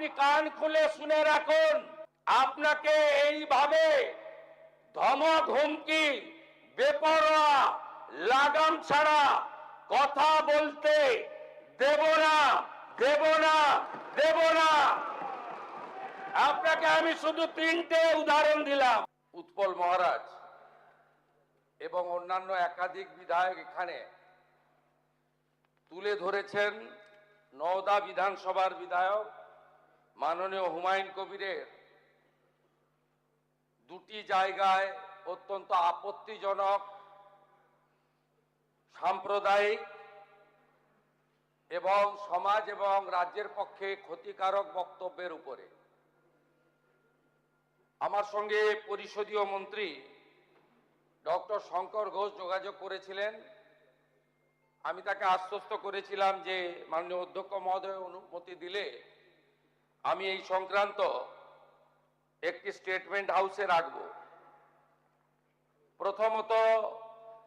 আপনি কান খুলে শুনে রাখুন, আপনাকে এইভাবে ধমক হুমকি বেপরোয়া লাগাম ছাড়া কথা বলতে দেব না, দেব না, দেব না। আপনাকে আমি শুধু 3টে উদাহরণ দিলাম। উৎপল মহারাজ এবং অন্যান্য একাধিক বিধায়ক এখানে তুলে ধরেছেন নওদা বিধানসভার বিধায়ক মাননীয় হুমায়ুন কবিরের দুটি জায়গায় অত্যন্ত আপত্তিজনক সাম্প্রদায়িক এবং সমাজ এবং রাজ্যের পক্ষে ক্ষতিকারক বক্তব্যের উপরে আমার সঙ্গে পরিষদীয় মন্ত্রী ডক্টর শঙ্কর ঘোষ যোগাযোগ করেছিলেন। আমি তাকে আশ্বস্ত করেছিলাম যে মাননীয় অধ্যক্ষ মহোদয় অনুমতি দিলে আমি এই সংক্রান্ত একটি স্টেটমেন্ট হাউসে রাখব। প্রথমত,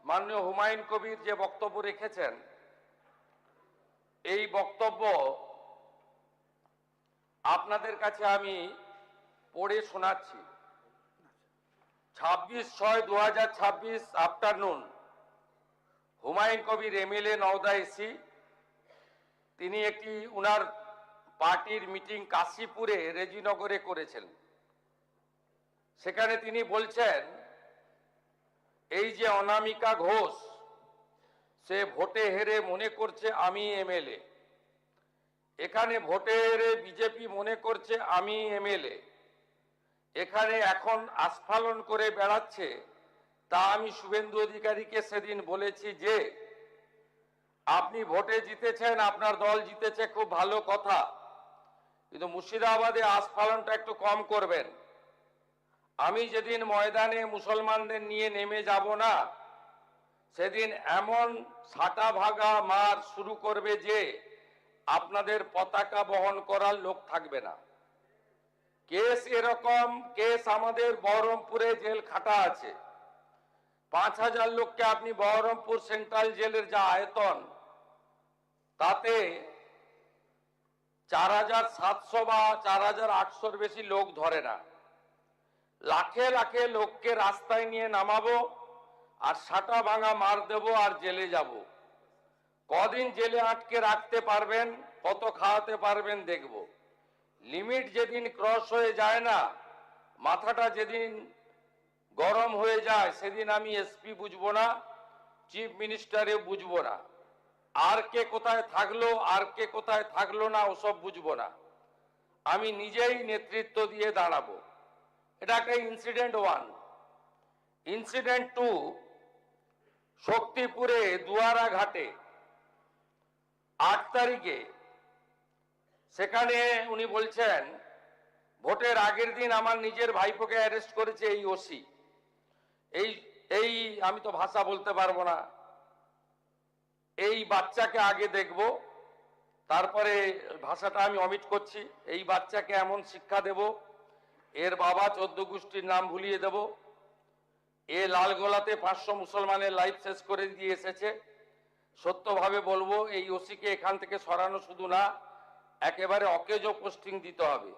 মাননীয় হুমায়ুন কবির যে বক্তব্য রেখেছেন, এই বক্তব্য আপনাদের কাছে আমি পড়ে শোনাচ্ছি। 26/6/2026 afternoon, Humayun Kabir MLA Nowda AC, তিনি একটি উনার পার্টির মিটিং কাশীপুরে রেজিনগরে করেছেন। সেখানে তিনি বলছেন, এই যে অনামিকা ঘোষ, সে ভোটে হেরে মনে করছে আমি এমএলএ, এখানে ভোটে হেরে বিজেপি মনে করছে আমি এমএলএ, এখানে এখন আস্ফালন করে বেড়াচ্ছে। তা আমি শুভেন্দু অধিকারীকে সেদিন বলেছি যে আপনি ভোটে জিতেছেন, আপনার দল জিতেছে, খুব ভালো কথা, কিন্তু মুর্শিদাবাদে আস্ফালনটা একটু কম করবেন। আমি যেদিন ময়দানে মুসলমানদের নিয়ে নেমে যাব না, সেদিন এমন সাটা ভাগা মার শুরু করবে যে আপনাদের পতাকা বহন করার লোক থাকবে না। কেস এরকম, কেস আমাদের বহরমপুরে জেল খাটা আছে। 5000 লোককে আপনি বহরমপুর সেন্ট্রাল জেলের যা আয়তন, তাতে 4700 বা 4800-র বেশি লোক ধরে না। লাখে লাখে লোককে রাস্তায় নিয়ে নামাবো আর সাটা ভাঙা মার দেব আর জেলে যাব। কদিন জেলে আটকে রাখতে পারবেন, কত খাওয়াতে পারবেন দেখব। লিমিট যেদিন ক্রস হয়ে যায় না, মাথাটা যেদিন গরম হয়ে যায়, সেদিন আমি এসপি বুঝবো না, চিফ মিনিস্টারেও বুঝবো না। আর কে কোথায় থাকলো আর কে কোথায় থাকলো না ওসব বুঝবো না। আমি নিজেই নেতৃত্ব দিয়ে দাঁড়াবো। এটা একটা ইনসিডেন্ট 1। ইনসিডেন্ট 2, শক্তিপুরে দুয়ারা ঘাটে 8 তারিখে, সেখানে উনি বলছেন ভোটের আগের দিন আমার নিজের ভাইপোকে অ্যারেস্ট করেছে এই ওসি। এই আমি তো ভাষা বলতে পারবো না। এই বাচ্চাকে আগে দেখব, তারপরে ভাষাটা আমি অমিট করছি। এই বাচ্চাকে এমন শিক্ষা দেব, এর বাবা 14 গোষ্ঠীর নাম ভুলিয়ে দেব। এ লালগোলাতে 500 মুসলমানের লাইফ শেষ করে দিয়ে এসেছে। সত্যভাবে বলবো, এই ওসিকে এখান থেকে সরানো শুধু না, একেবারে অকেজো পোস্টিং দিতে হবে।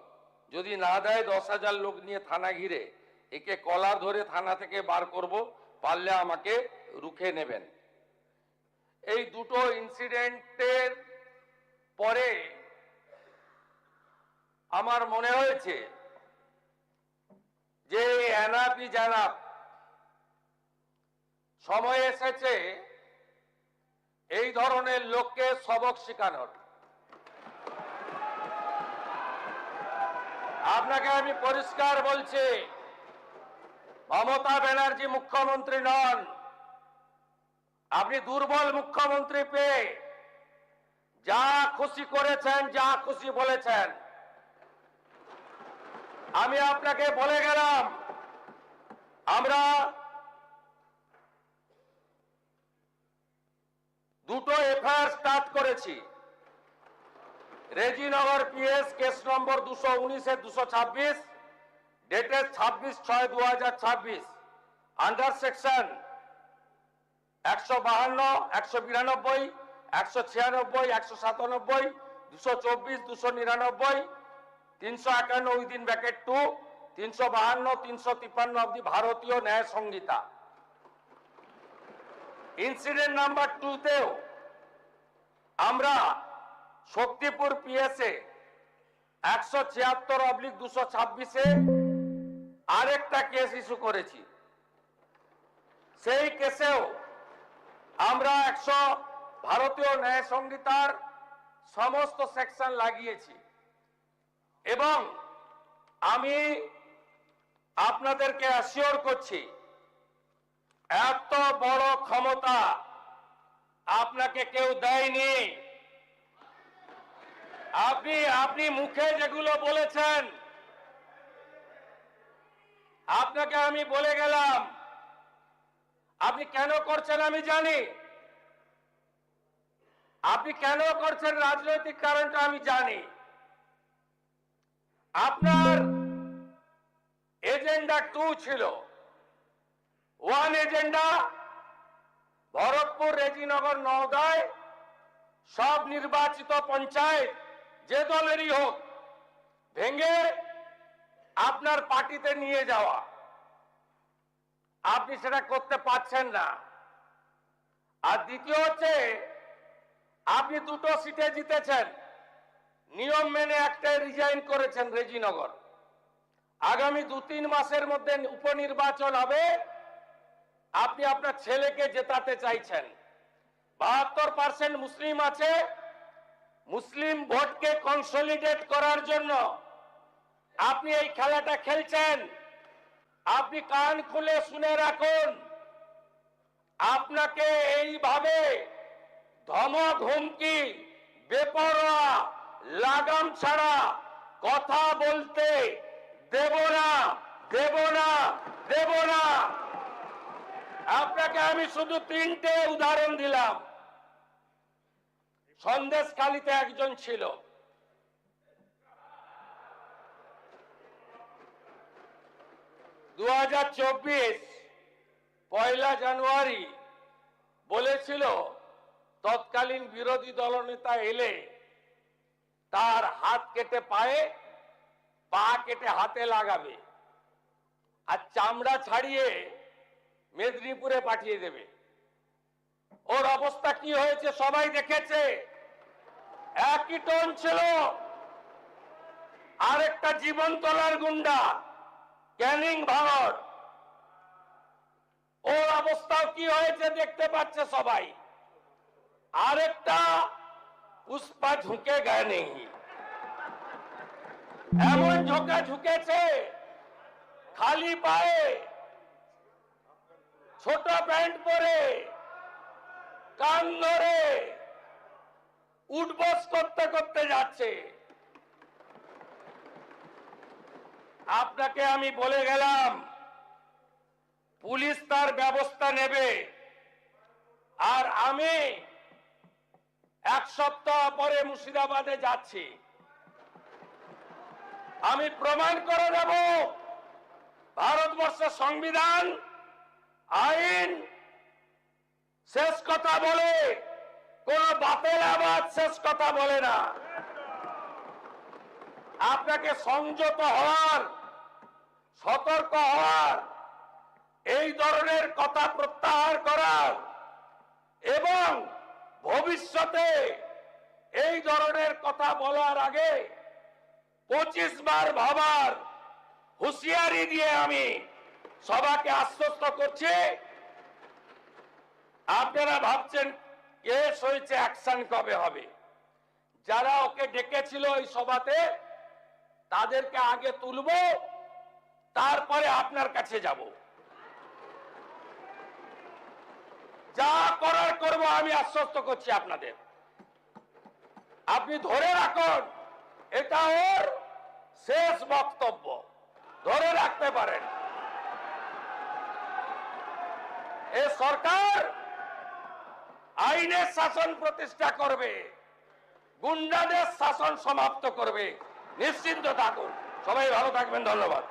যদি না দেয় 10,000 লোক নিয়ে থানা ঘিরে একে কলার ধরে থানা থেকে বার করব, পারলে আমাকে রুখে নেবেন। এই দুটো ইনসিডেন্টের পরে আমার মনে হয়েছে যে এনাফি জানাব, সময় এসেছে এই ধরনের লোককে সবক শেখানোর। আপনাকে আমি পরিষ্কার বলছি, মমতা ব্যানার্জি মুখ্যমন্ত্রী নন। আপনি দুর্বল মুখ্যমন্ত্রী পেয়ে যা খুশি করেছেন, যা খুশি বলেছেন। আমি আপনাকে বলে গেলাম, আমরা দুটো এফআইআর স্টার্ট করেছি। Rejinagar PS case number 219/226, dated 26/6/2026, under section 152, 192, 196, 197, 224, 299, 351 within bracket 2, 352, 353 of the ভারতীয় ন্যায় সংহিতা। ইনসিডেন্ট নাম্বার 2 তেও আমরা শক্তিপুর পিএসএ 176/226-এ আরেকটা কেস ইস্যু করেছি। সেই কেসেও আমরা ভারতীয় ন্যায় সংহিতার সমস্ত সেকশন লাগিয়েছি এবং আমি আপনাদেরকে অ্যাসিওর করছি এত বড় ক্ষমতা আপনাকে কেউ দেয়নি। আপনি মুখে যেগুলো বলেছেন, আপনাকে আমি বলে গেলাম, আপনি কেন করছেন আমি জানি, আপনি কেন করছেন রাজনৈতিক কারণটা আমি জানি। আপনার এজেন্ডা 2 ছিল। 1 এজেন্ডা ভরতপুর, রেজিনগর, নওদায় সব নির্বাচিত পঞ্চায়েত যে দলেরই হোক ভেঙে আপনার পার্টিতে নিয়ে যাওয়া। আপনি সেটা করতে পারছেন না। আর দ্বিতীয় হচ্ছে আপনি 2টো সিটে জিতেছেন, নিয়ম মেনে একটাই রিজাইন করেছেন রেজিনগর। আগামী 2-3 মাসের মধ্যে উপনির্বাচন হবে, আপনি আপনার ছেলেকে জেতাতে চাইছেন। 72% মুসলিম আছে, মুসলিম ভোটকে কনসলিডেট করার জন্য আপনি এই খেলাটা খেলছেন। আপনি কান খুলে শুনে রাখুন, আপনাকে এইভাবে ধমক হুমকি বেপরোয়া লাগাম ছাড়া কথা বলতে দেব না, দেব না, দেব না। আপনাকে আমি শুধু 3টে উদাহরণ দিলাম। সন্দেশখালীতে একজন ছিল, পয়লা জানুয়ারি বলেছিল তৎকালীন বিরোধী দলনেতা এলে তার হাত কেটে পায়ে, পা কেটে হাতে লাগাবে আর চামড়া ছাড়িয়ে মেদিনীপুরে পাঠিয়ে দেবে। ওর অবস্থা কি হয়েছে সবাই দেখেছে। একই টোন ছিল। আরেকটা জীবনতলার গুন্ডা ক্যানিং ভাঙর, ওর অবস্থাও কি হয়েছে দেখতে পাচ্ছে সবাই। আরেকটা পুষ্পা ঝুঁকে গায়ে নেই, এমন ঝোঁকা ঝুঁকেছে খালি পায়ে, ছোট প্যান্ট পরে, কান ধরে উঠবস করতে করতে যাচ্ছে। আপনাকে আমি বলে গেলাম পুলিশ তার ব্যবস্থা নেবে। আর আমি 1 সপ্তাহ পরে মুর্শিদাবাদে যাচ্ছি। আমি প্রমাণ করে দেব ভারতবর্ষের সংবিধান, আইন শেষ কথা বলে, কোন বাতেল আবাদ শেষ কথা বলে না। আপনাকে সংযত হওয়ার, সতর্ক হওয়ার, এই ধরনের কথা প্রত্যাহার করার এবং ভবিষ্যতে এই ধরনের কথা বলার আগে 25 বার ভাবার হুঁশিয়ারি দিয়ে আমি সবাইকে আশ্বস্ত করছি। আপনারা ভাবছেন কেস হয়েছে, অ্যাকশন কবে হবে? যারা ওকে ডেকেছিল এই সভাতে তাদেরকে আগে তুলব, তারপরে আপনার কাছে যাব। যা করার করব, আমি আশ্বস্ত করছি আপনাদের। আপনি ধরে রাখুন, এটা ওর শেষ বক্তব্য, ধরে রাখতে পারেন। এ সরকার আইনের শাসন প্রতিষ্ঠা করবে, গুন্ডাদের শাসন সমাপ্ত করবে, নিশ্চিন্ত থাকুন। সবাই ভালো থাকবেন, ধন্যবাদ।